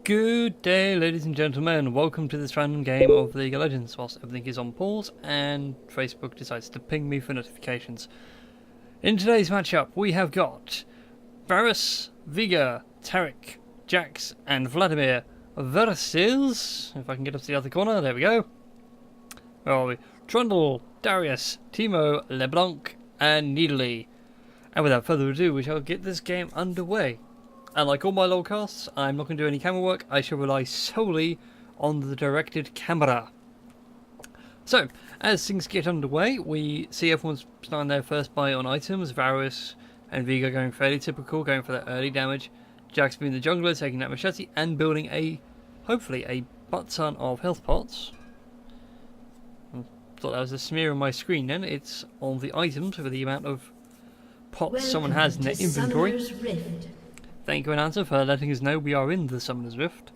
Good day, ladies and gentlemen. Welcome to this random game of League of Legends whilst everything is on pause and Facebook decides to ping me for notifications. In today's matchup, we have got Varus, Veigar, Taric, Jax, and Vladimir versus, if I can get up to the other corner, there we go. Where are we? Trundle, Darius, Timo, LeBlanc, and Needly. And without further ado, we shall get this game underway. And like all my LoL casts, I'm not going to do any camera work. I shall rely solely on the directed camera. So, as things get underway, we see everyone's starting their first buy on items. Varus and Veigar going fairly typical, going for that early damage. Jax being the jungler, taking that machete, and building hopefully a butt ton of health pots. Thought that was a smear on my screen then. It's on the items for the amount of pots someone has in their inventory. Thank you, Ananta, for letting us know we are in the Summoner's Rift.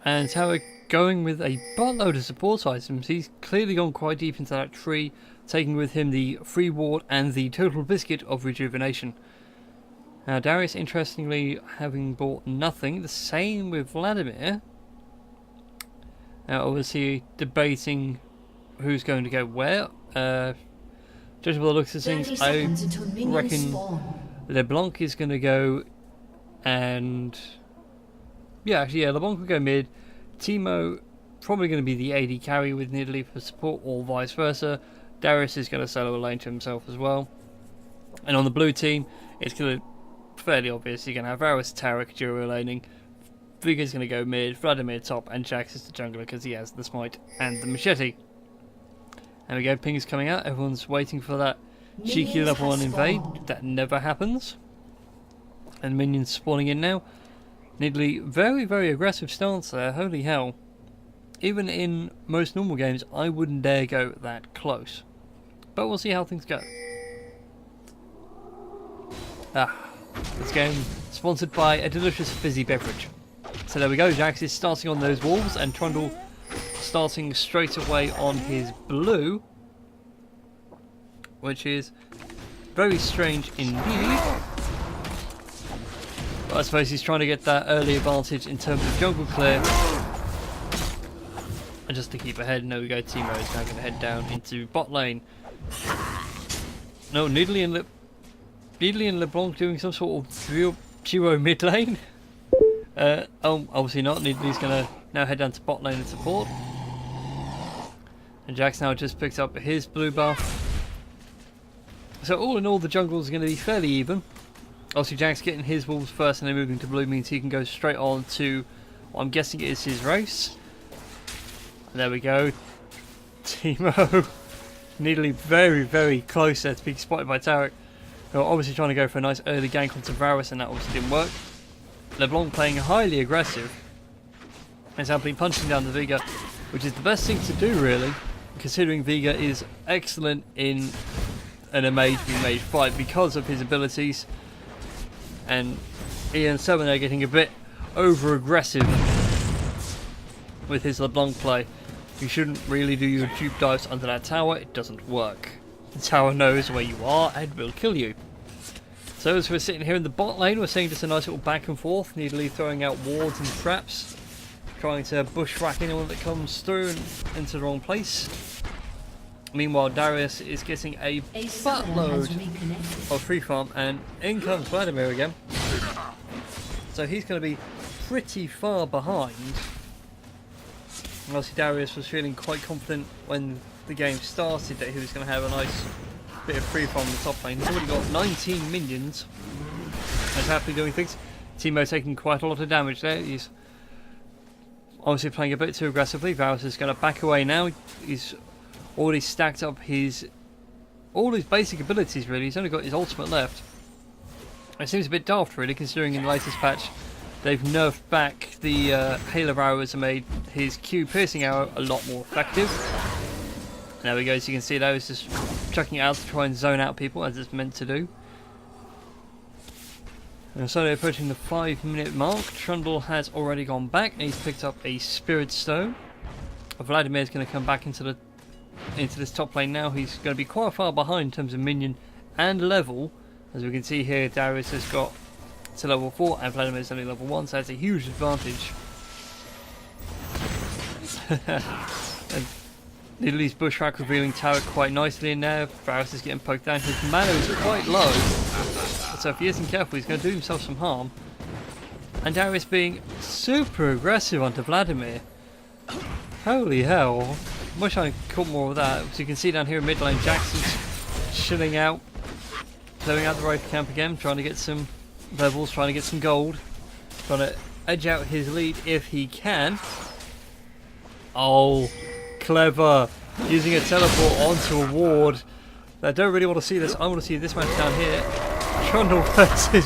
And how we're going with a buttload of support items. He's clearly gone quite deep into that tree, taking with him the free ward and the total biscuit of rejuvenation. Now, Darius, interestingly, having bought nothing. The same with Vladimir. Now, obviously, debating who's going to go where. Judging by the looks of things, I reckon LeBlanc is going to go, and LeBlanc will go mid. Timo probably going to be the AD carry with Needly for support, or vice versa. Darius is going to solo a lane to himself as well. And on the blue team, it's going to fairly obvious. You're going to have Varus, Taric, duo laning. Veigar's going to go mid, Vladimir top, and Jax is the jungler because he has the smite and the machete. There we go, ping is coming out. Everyone's waiting for that cheeky level 1 invade. That never happens. And minions spawning in now. Needly, very, very aggressive stance there. Holy hell. Even in most normal games, I wouldn't dare go that close. But we'll see how things go. This game sponsored by a delicious fizzy beverage. So there we go. Jax is starting on those wolves, and Trundle starting straight away on his blue, which is very strange indeed. But I suppose he's trying to get that early advantage in terms of jungle clear. And just to keep ahead, there we go, Timo is now going to head down into bot lane. No, Needly and LeBlanc doing some sort of duo mid lane. Obviously not. Needly's going to now head down to bot lane and support. And Jax now just picked up his blue buff. So all in all, the jungles are going to be fairly even. Obviously, Jax getting his wolves first and then moving to blue means he can go straight on to what I'm guessing is his race. And there we go. Timo. Needly very, very close there to being spotted by Taric. Who are obviously trying to go for a nice early gank onto Varus, and that obviously didn't work. LeBlanc playing highly aggressive. And simply punching down the Veigar, which is the best thing to do really, considering Veigar is excellent in an mage fight because of his abilities. And Ian Summoner getting a bit over aggressive with his LeBlanc play. You shouldn't really do your dupe dives under that tower, it doesn't work. The tower knows where you are and will kill you. So as we're sitting here in the bot lane, we're seeing just a nice little back and forth, Needly throwing out wards and traps, trying to bushwhack anyone that comes through and into the wrong place. Meanwhile, Darius is getting a buttload of free farm, and in comes Vladimir again. So he's going to be pretty far behind. And obviously Darius was feeling quite confident when the game started that he was going to have a nice bit of free farm in the top lane. He's already got 19 minions. He's happily doing things. Timo taking quite a lot of damage there. He's obviously playing a bit too aggressively. Varus is going to back away now. He's already stacked up all his basic abilities really. He's only got his ultimate left. It seems a bit daft really, considering in the latest patch they've nerfed back the Halo arrows and made his Q piercing arrow a lot more effective. There we go, as you can see there, he's just chucking it out to try and zone out people as it's meant to do. And so they're approaching the 5-minute mark. Trundle has already gone back and he's picked up a Spirit Stone. Vladimir's going to come back into this top lane now. He's going to be quite far behind in terms of minion and level. As we can see here, Darius has got to level 4 and Vladimir is only level 1, so that's a huge advantage. And Nidalee's bushwhack revealing tower quite nicely in there. Varus is getting poked down. His mana is quite low, so if he isn't careful he's going to do himself some harm. And Darius being super aggressive onto Vladimir. Holy hell. Wish I caught more of that. As you can see down here in mid lane, Jackson's chilling out, blowing out the Riker camp again, trying to get some levels, trying to get some gold, trying to edge out his lead if he can. Oh, clever. Using a teleport onto a ward. I don't really want to see this. I want to see this match down here. Trundle versus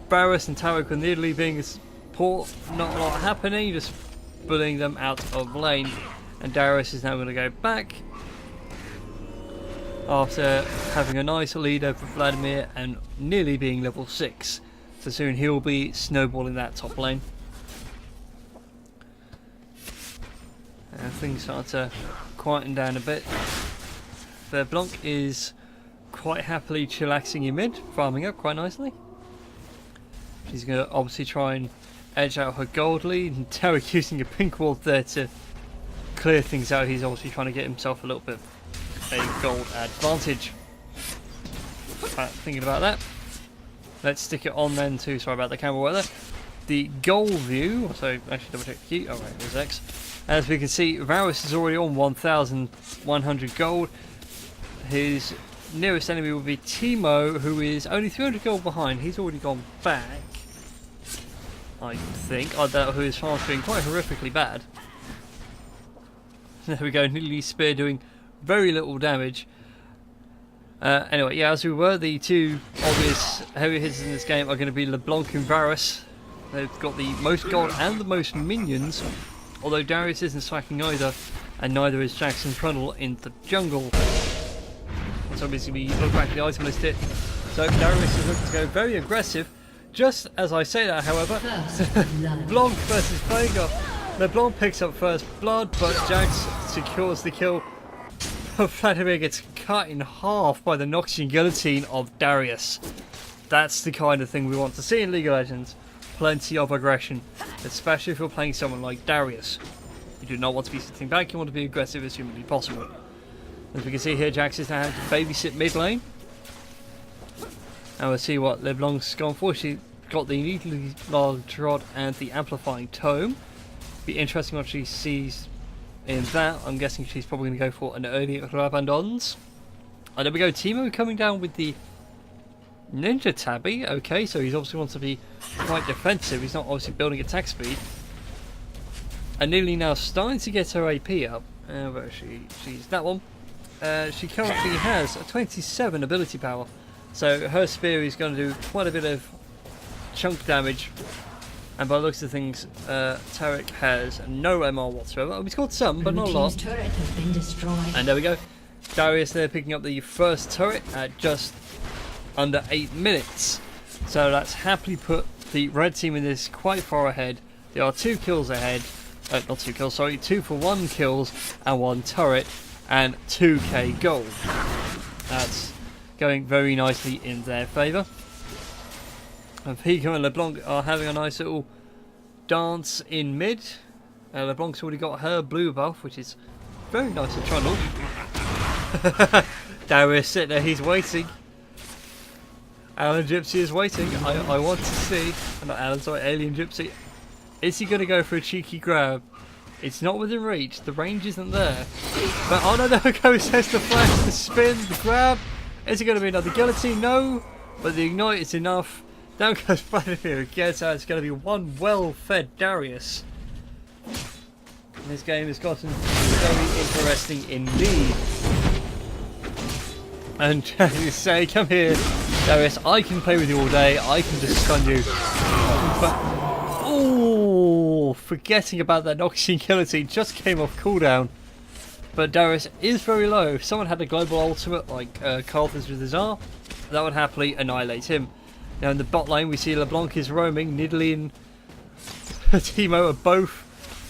Varus and Tarek with Nidalee being a support. Not a lot happening, just bullying them out of lane. And Darius is now going to go back after having a nice lead over Vladimir and nearly being level 6. So soon he'll be snowballing that top lane. And things start to quieten down a bit. Blanc is quite happily chillaxing in mid, farming up quite nicely. She's going to obviously try and edge out her gold lead, and Tarek using a pink wall there to clear things out. He's obviously trying to get himself a little bit of a gold advantage. Thinking about that, let's stick it on then to, sorry about the camera weather, the goal view. So actually double check the key. Alright, it was X. As we can see, Varus is already on 1,100 gold. His nearest enemy will be Teemo, who is only 300 gold behind. He's already gone back, I think. I doubt who his farm's being quite horrifically bad. There we go, Nidalee's spear doing very little damage. Anyway, yeah, as we were, the two obvious heavy hitters in this game are going to be LeBlanc and Varus. They've got the most gold and the most minions, although Darius isn't slacking either, and neither is Jackson Trundle in the jungle. So obviously we look back at the item list here. So Darius is looking to go very aggressive. Just as I say that, however, Blanc versus Vega. LeBlanc picks up first blood, but Jax secures the kill. Vladimir gets cut in half by the Noxian guillotine of Darius. That's the kind of thing we want to see in League of Legends. Plenty of aggression, especially if you're playing someone like Darius. You do not want to be sitting back, you want to be aggressive as humanly possible. As we can see here, Jax is now having to babysit mid lane. And we'll see what LeBlanc's gone for. She got the neatly large rod and the amplifying tome. Be interesting what she sees in that. I'm guessing she's probably going to go for an early Rabandons. And there we go, Teemo coming down with the Ninja Tabby. Okay, so he obviously wants to be quite defensive. He's not obviously building attack speed. And Nidalee now starting to get her AP up. Where is she? She's that one. She currently has a 27 ability power. So her spear is going to do quite a bit of chunk damage. And by the looks of things, Tarek has no MR whatsoever. Oh, he's got some, but not a lot. Turret has been destroyed. And there we go. Darius there picking up the first turret at just under 8 minutes. So that's happily put the red team in this quite far ahead. There are 2 kills ahead. Not 2 kills, sorry. 2 for 1 kills and 1 turret and 2k gold. That's going very nicely in their favour. Pico and LeBlanc are having a nice little dance in mid. LeBlanc's already got her blue buff, which is very nice of Trundle. Darius sitting there, he's waiting. Alan Gypsy is waiting. I want to see, not Alan, sorry, Alien Gypsy. Is he going to go for a cheeky grab? It's not within reach, the range isn't there. But oh no, there goes, there's the flash, the spin, the grab. Is it going to be another guillotine? No, but the ignite is enough. Down goes Vladimir again, so it's going to be one well-fed Darius. And this game has gotten very interesting indeed. And you say, come here, Darius, I can play with you all day, I can just stun you. But, oh, forgetting about that Noxian guillotine, just came off cooldown. But Darius is very low. If someone had a global ultimate like Carthus with his R, that would happily annihilate him. Now in the bot lane we see LeBlanc is roaming, Nidalee and Teemo are both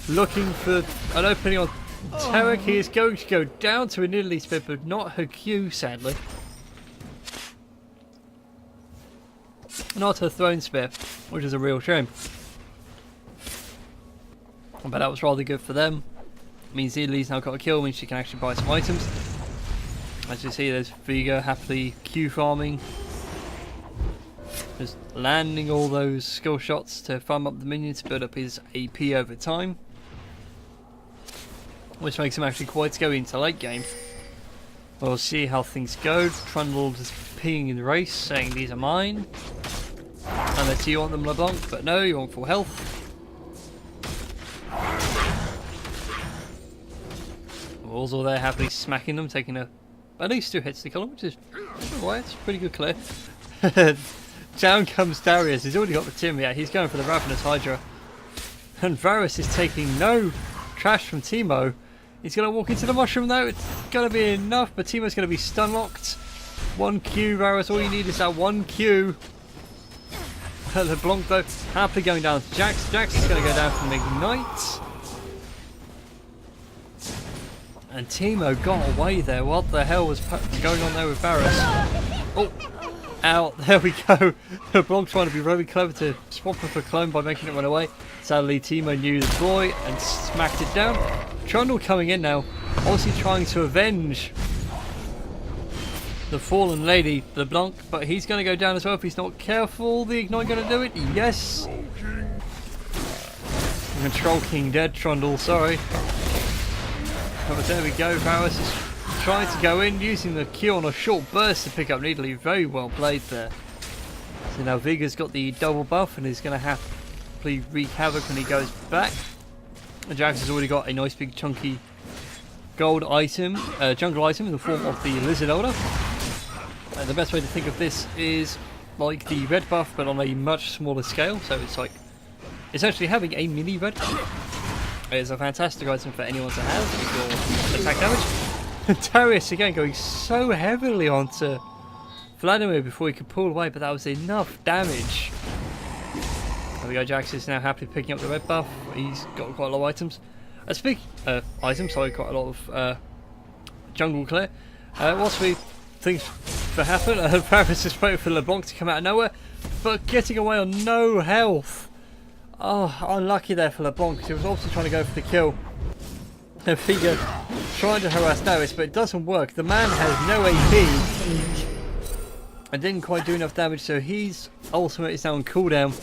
looking for an opening on Tarek. He is going to go down to a Nidalee spit, but not her Q sadly. not her throne spear, which is a real shame. But that was rather good for them. It means Italy's now got a kill, means she can actually buy some items. As you see, there's Vega happily Q farming. Just landing all those skill shots to farm up the minions to build up his AP over time. Which makes him actually quite scary into late game. We'll see how things go. Trundle just peeing in the race, saying these are mine. Unless you want them, LeBlanc, but no, you want full health. Also there happily smacking them, taking at least 2 hits to kill them, which is alright, it's a pretty good clear. Down comes Darius, he's already got the Tim, yeah, he's going for the Ravenous Hydra. And Varus is taking no trash from Teemo. He's going to walk into the mushroom though, it's going to be enough, but Teemo's going to be stun locked. 1 Q, Varus, all you need is that 1 Q. LeBlanc though, happily going down to Jax. Jax is going to go down from Ignite. And Teemo got away there. What the hell was going on there with Varus? Oh, out. There we go. LeBlanc trying to be really clever to swap her for clone by making it run away. Sadly, Teemo knew the ploy and smacked it down. Trundle coming in now, obviously trying to avenge the fallen lady, LeBlanc, but he's going to go down as well if he's not careful. The Ignite going to do it? Yes. Control King dead, Trundle, sorry. But there we go, Varus is trying to go in, using the Q on a short burst to pick up Needly. Very well played there. So now Vega's got the double buff and is going to happily wreak havoc when he goes back. And Jax has already got a nice big chunky gold item, jungle item in the form of the Lizard Elder. The best way to think of this is like the red buff but on a much smaller scale, so it's like essentially having a mini red buff. It's a fantastic item for anyone to have for attack damage. Darius again going so heavily onto Vladimir before he could pull away, but that was enough damage. There we go, Jax is now happily picking up the red buff. He's got quite a lot of items. Quite a lot of jungle clear. Whilst we things to happen, Varus is waiting for LeBlanc to come out of nowhere, but getting away on no health. Oh, unlucky there for LeBlanc, because he was obviously trying to go for the kill. And Vega trying to harass Darius, but it doesn't work. The man has no AP and didn't quite do enough damage, so his ultimate is now on cooldown.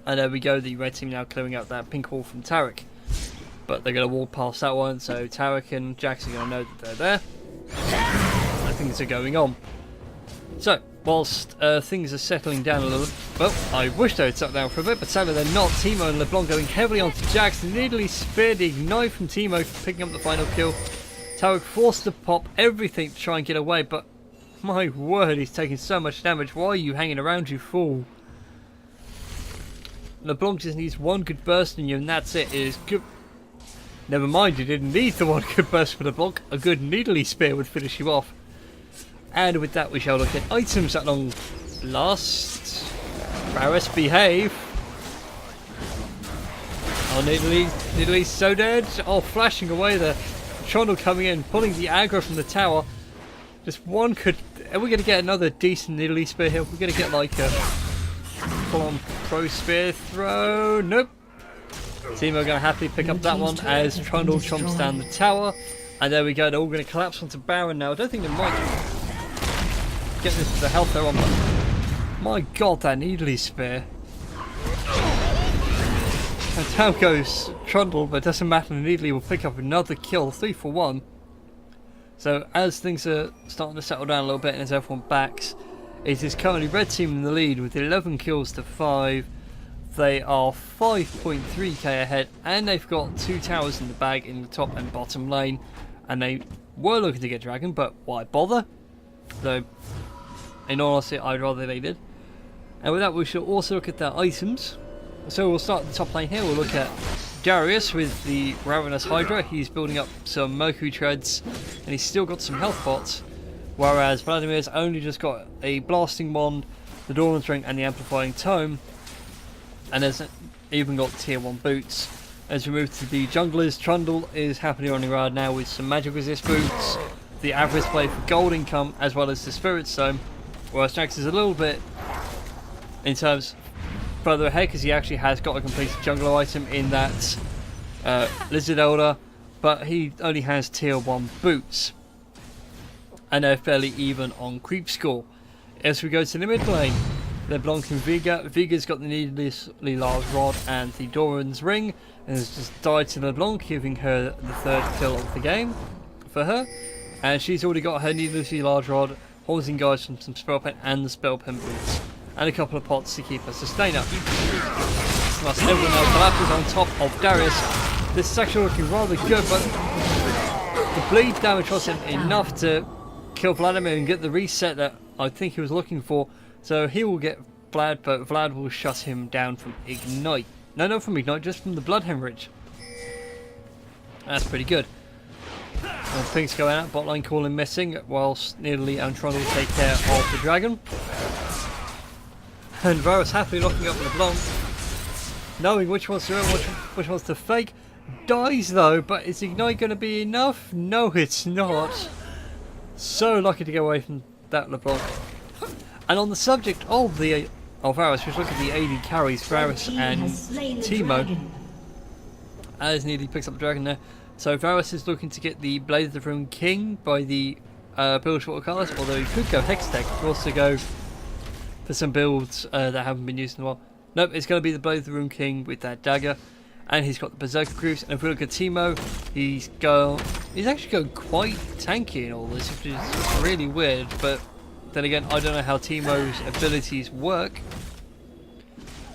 And there we go, the red team now clearing out that pink wall from Taric. But they're going to walk past that one, so Taric and Jax are going to know that they're there. And things are going on. So, whilst things are settling down a little, well, I wish they had settled down for a bit, but sadly they're not. Teemo and LeBlanc going heavily onto Jax, nearly spared the Ignite from Teemo for picking up the final kill. Taric forced to pop everything to try and get away, but my word, he's taking so much damage. Why are you hanging around, you fool? LeBlanc just needs 1 good burst in you, and that's it. It is good. Never mind, you didn't need the 1 good burst for LeBlanc. A good needly spear would finish you off. And with that, we shall look at items at long last. Varus, behave. Oh, Needly's so dead. Oh, flashing away there. Trundle coming in, pulling the aggro from the tower. Just 1 could. Are we going to get another decent Needly spear here? We're going to get like a full-on pro spear throw. Nope. Teemo are going to happily pick up that one as Trundle chomps down the tower. And there we go. They're all going to collapse onto Baron now. I don't think they might get this with the health they're on, but my god, that Needly spear. And down goes Trundle, but it doesn't matter. Needly will pick up another kill, 3 for 1. So as things are starting to settle down a little bit and as everyone backs, it is currently red team in the lead with 11 kills to 5. They are 5.3k ahead, and they've got 2 towers in the bag in the top and bottom lane. And they were looking to get Dragon, but why bother? Though, in all honesty, I'd rather they did. And with that, we shall also look at their items. So we'll start at the top lane here. We'll look at Darius with the Ravenous Hydra. He's building up some Mercury Treads, and he's still got some health pots. Whereas Vladimir's only just got a Blasting Wand, the Dormant Ring, and the Amplifying Tome. And has even got tier 1 boots. As we move to the junglers, Trundle is happily running around now with some magic resist boots, the Avarice Blade for gold income, as well as the Spirit Stone. Whereas Jax is a little bit in terms further ahead, because he actually has got a completed jungler item in that Lizard Elder, but he only has tier 1 boots, and they're fairly even on creep score. As we go to the mid lane, LeBlanc and Veigar. Veigar's got the needlessly large rod and the Doran's ring, and has just died to LeBlanc, giving her the 3rd kill of the game for her. And she's already got her needlessly large rod, Halsing guys from some spell pen and the spell pen boots, and a couple of pots to keep her sustainer. Plus everyone else collapses on top of Darius. This is actually looking rather good, but the bleed damage wasn't enough to kill Vladimir and get the reset that I think he was looking for. So he will get Vlad, but Vlad will shut him down from Ignite. No, not from Ignite, just from the Blood Hemorrhage. That's pretty good. And things going out, bot lane calling missing, whilst Nidalee and Trundle take care of the dragon. And Varus happily locking up LeBlanc, knowing which one's to real, which one's to fake. Dies though, but is Ignite going to be enough? No, it's not. So lucky to get away from that LeBlanc. And on the subject of Varus, which look at the AD carries, Varus and Teemo, as Nidalee picks up the dragon there. So Varus is looking to get the Blade of the Rune King by the build watercolors, although he could go Hextech. He could also go for some builds that haven't been used in a while. Nope, it's going to be the Blade of the Rune King with that dagger. And he's got the Berserker Cruise. And if we look at Teemo, he's actually going quite tanky in all this, which is really weird. But then again, I don't know how Teemo's abilities work.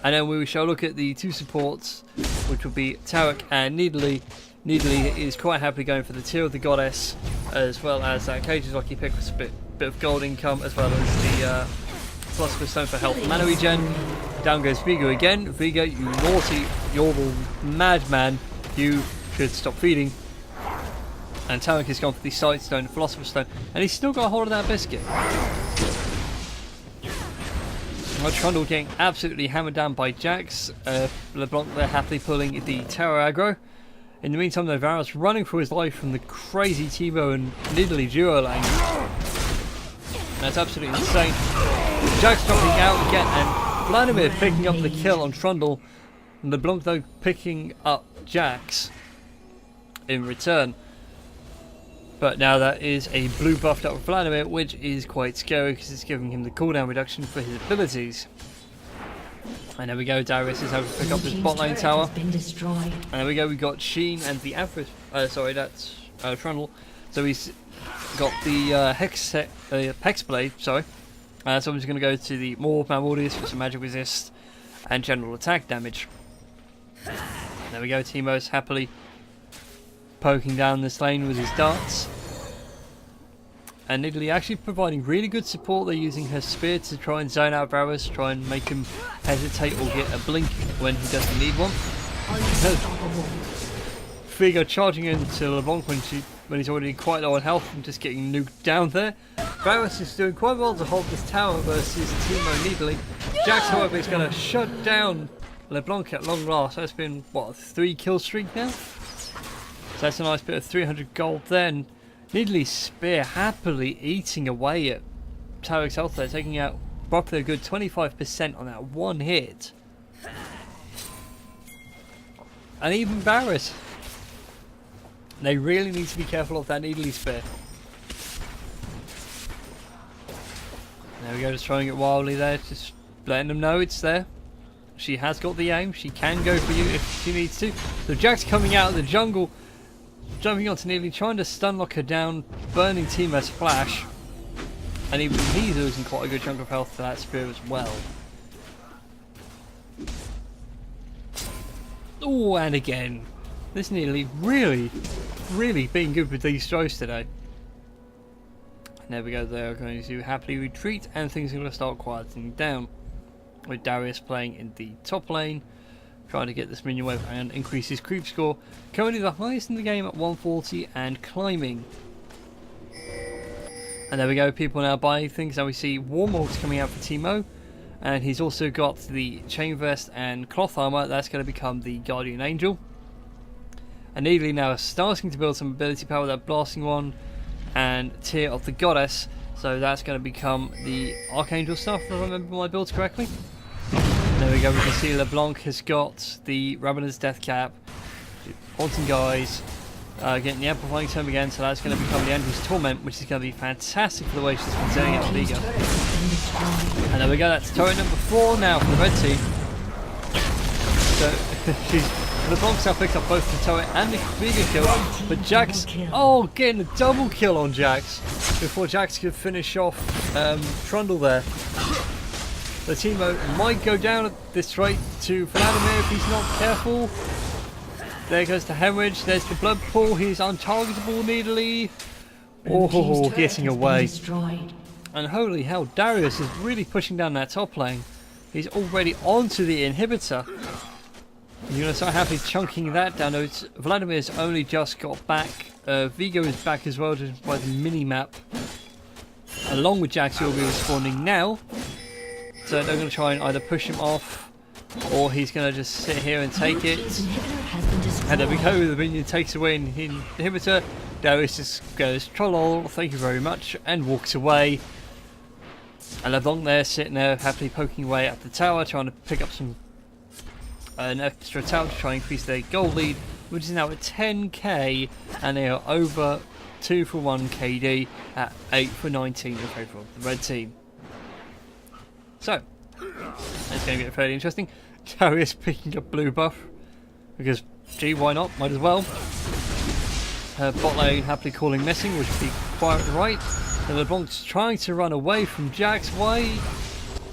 And then we shall look at the 2 supports, which will be Tarek and Nidalee. Nidalee is quite happily going for the Tear of the Goddess, as well as that Cage's Lucky Pick with a bit of gold income, as well as the Philosopher's Stone for health and mana regen. Down goes Veigar again. Veigar, you naughty, you're the madman. You should stop feeding. And Tarek has gone for the Sight Stone, Philosopher's Stone, and he's still got a hold of that biscuit. Trundle getting absolutely hammered down by Jax. LeBlanc there happily pulling the tower aggro. In the meantime, though, Varus running for his life from the crazy Teemo and Nidalee duo lane. That's absolutely insane. Jax dropping out again, and Vladimir picking up the kill on Trundle. And LeBlanc, though, picking up Jax in return. But now that is a blue buffed up Vladimir, which is quite scary because it's giving him the cooldown reduction for his abilities. And there we go, Darius is having to pick up his bot lane tower. And there we go, we got Sheen and the Aphris, sorry, that's Trundle. So he's got the Hex Blade, sorry. So I'm just going to go to the more Malmortius for some magic resist and general attack damage. And there we go, Teemo's happily poking down this lane with his darts. And Nidalee actually providing really good support. They're using her spear to try and zone out Varus, try and make him hesitate or get a blink when he doesn't need one. Veigar charging into LeBlanc when he's already quite low on health and just getting nuked down there. Varus is doing quite well to hold this tower versus Teemo Nidalee. Jax, however, is going to shut down LeBlanc at long last. That's been, what, a 3 kill streak now? So that's a nice bit of 300 gold there. And Nidalee's spear happily eating away at Tarek's health there, taking out roughly a good 25% on that one hit. And even Varus, they really need to be careful of that Nidalee spear. There we go, just throwing it wildly there, just letting them know it's there. She has got the aim, she can go for you if she needs to. So Jack's coming out of the jungle, jumping onto Nidalee, trying to stun lock her down, burning Teemo's flash. And even he's losing quite a good chunk of health to that spear as well. Oh, and again. This Nidalee really being good with these strikes today. And there we go, they are going to happily retreat and things are going to start quieting down. With Darius playing in the top lane, trying to get this minion wave and increase his creep score. Currently the highest in the game at 140 and climbing. And there we go, people now buying things. Now we see Warmorgs coming out for Teemo. And he's also got the Chain Vest and Cloth Armor. That's going to become the Guardian Angel. And Nidalee now is starting to build some ability power with that Blasting Wand and Tear of the Goddess. So that's going to become the Archangel stuff, if I remember my builds correctly. There we go, we can see LeBlanc has got the Ravenous Death Cap, haunting guys, getting the Amplifying Tome again, so that's going to become the Andrew's Torment, which is going to be fantastic for the way she's been setting out Vigo. And there we go, that's turret number 4 now for the red team. So LeBlanc's now picked up both the turret and the Vigo kill, but Jax, getting a double kill on Jax before Jax could finish off Trundle there. The Teemo might go down at this rate to Vladimir if he's not careful. There goes the hemorrhage, there's the blood pool, he's untargetable needly. Oh, getting away. And holy hell, Darius is really pushing down that top lane. He's already onto the inhibitor. You're going to start happily chunking that down. Vladimir's only just got back. Vigo is back as well, just by the mini-map. Along with Jax, who will be respawning now. So they're going to try and either push him off, or he's going to just sit here and take it. And there we go, the minion takes away the inhibitor. Darius just goes, troll, thank you very much, and walks away. And LeBlanc there, sitting there, happily poking away at the tower, trying to pick up an extra tower to try and increase their gold lead, which is now at 10k, and they are over 2 for 1 KD at 8 for 19 in favour of the red team. So, it's going to get fairly interesting. Darius picking up blue buff, because gee, why not? Might as well. Bot lane happily calling missing, which would be quite right. And LeBlanc's trying to run away from Jax. Why?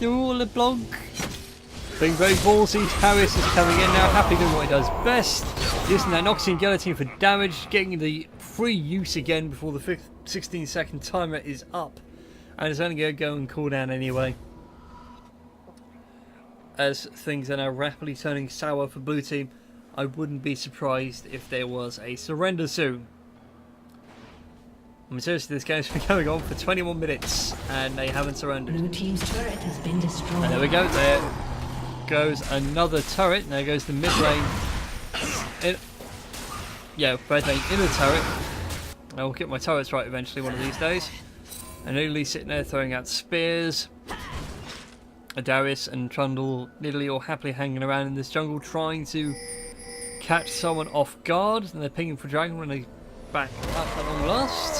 LeBlanc being very ballsy. Darius is coming in now, happily doing what he does best. Using that Noxian Guillotine for damage, getting the free use again before the 16-second timer is up. And it's only going to go and cool down anyway, as things are now rapidly turning sour for blue team. I wouldn't be surprised if there was a surrender soon. I mean, seriously, this game's been going on for 21 minutes and they haven't surrendered. Blue team's turret has been destroyed. And there we go, there goes another turret. And there goes the mid lane. Red lane inner turret. I'll get my turrets right eventually one of these days. And Lily sitting there throwing out spears. Darius and Trundle nearly all happily hanging around in this jungle trying to catch someone off guard, and they're pinging for Dragon when they back up at long last.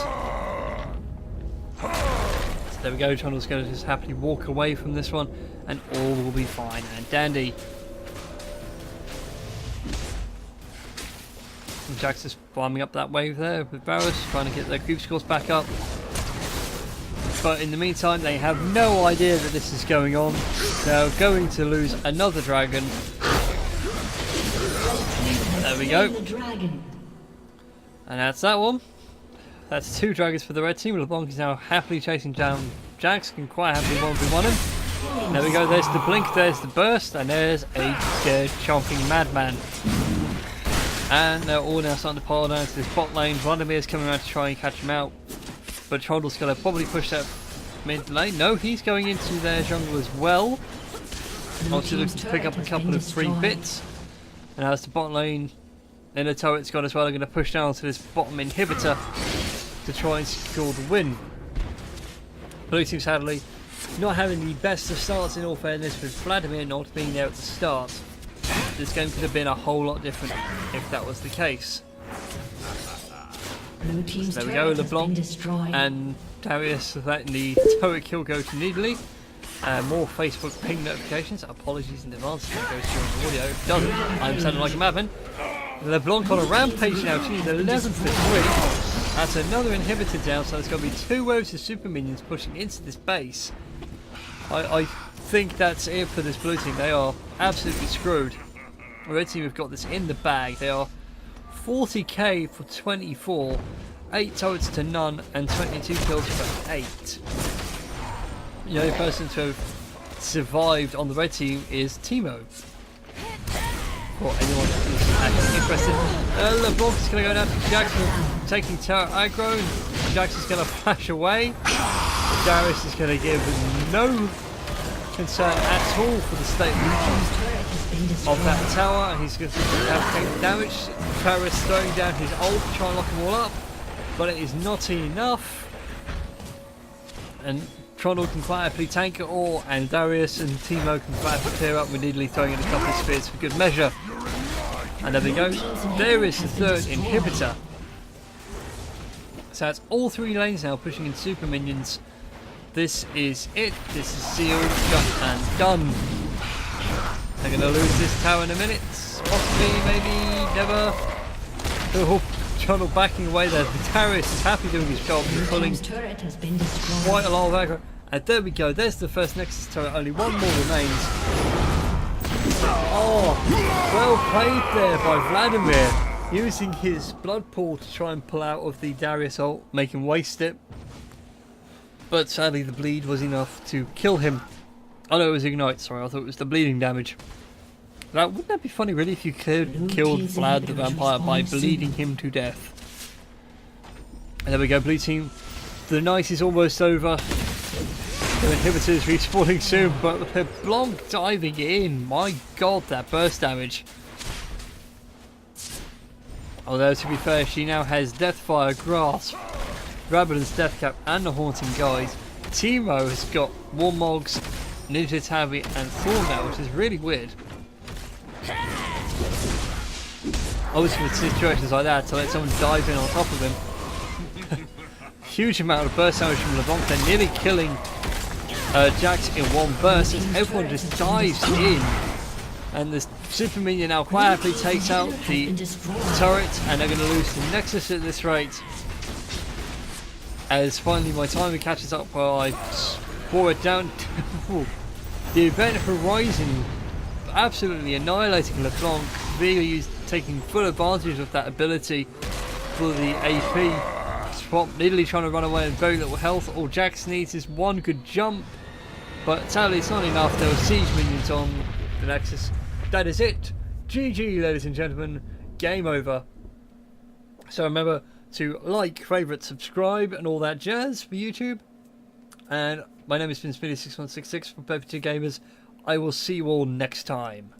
So there we go, Trundle's going to just happily walk away from this one and all will be fine and dandy. And Jax is farming up that wave there with Varus, trying to get their creep scores back up. But in the meantime, they have no idea that this is going on. They're going to lose another dragon. There we go. And that's that one. That's 2 dragons for the red team. LeBlanc is now happily chasing down Jax. Can quite happily 1v1 him. There we go. There's the blink, there's the burst, and there's a scared chomping madman. And they're all now starting to pile down to this bot lane. Vladimir's coming around to try and catch him out. But Trundle's going to probably push that mid lane. No, he's going into their jungle as well. Also looking to pick up a couple of free bits. And as the bot lane inner turret's gone as well, they're going to push down to this bottom inhibitor to try and secure the win. Blue team sadly not having the best of starts in all fairness, with Vladimir not being there at the start. This game could have been a whole lot different if that was the case. Blue team's so there we go, LeBlanc and Darius letting the turret kill go to Needly. More Facebook ping notifications. Apologies in advance if that goes during the audio. If it doesn't, I'm sounding like a madman. LeBlanc on a rampage now. She's 11 for 3. That's another inhibitor down, so there's going to be 2 waves of super minions pushing into this base. I think that's it for this blue team. They are absolutely screwed. The red team have got this in the bag. They are 40k for 24, 8 turrets to none, and 22 kills for 8. The only person to have survived on the red team is Teemo. For anyone who's actually interested. LeBlanc is going to go down to Jackson, taking turret aggro. Jackson's going to flash away. Darius is going to give no concern at all for the state of that tower. He's going to have to take the damage. Darius throwing down his ult to try and lock them all up, but it is not enough. And Trundle can quite happily tank it all, and Darius and Teemo can quite happily clear up with Needly throwing in a couple of spears for good measure. And there we go. There is the third inhibitor. So that's all 3 lanes now pushing in super minions. This is it. This is sealed, shut and done. They're going to lose this tower in a minute. Possibly, maybe, never. Oh, Trundle backing away there. Darius is happy doing his job. He's pulling Turret has been destroyed. quite a lot of aggro. And there we go. There's the first Nexus turret. Only one more remains. Oh, well played there by Vladimir. Using his blood pool to try and pull out of the Darius ult, make him waste it. But sadly the bleed was enough to kill him. Oh no, it was Ignite, sorry, I thought it was the bleeding damage. Now, wouldn't that be funny really if you killed Vlad the Vampire by bleeding him to death? And there we go, blue team. The night is almost over. The inhibitors respawning soon, but the Blanc diving in. My god, that burst damage. Although to be fair, she now has Deathfire, Grasp, Rabadon's Death Cap and the Haunting Guide. Teemo has got Warmogs, Ninja Tabi and Thorn now, which is really weird. Obviously with situations like that, to let someone dive in on top of him. Huge amount of burst damage from LeBlanc. They're nearly killing Jax in one burst as everyone just dives in. And the super minion now quite happily takes out the turret, and they're going to lose the Nexus at this rate. As finally my timer catches up while I bore it down. The event Horizon absolutely annihilating LeBlanc. Really taking full advantage of that ability for the AP. Swap nearly trying to run away with very little health. All Jax needs is one good jump, but sadly it's not enough. There were siege minions on the Nexus. That is it. GG, ladies and gentlemen. Game over. So remember to like, favourite, subscribe and all that jazz for YouTube. And my name has been Smitty6166 from Perpetual Gamers. I will see you all next time.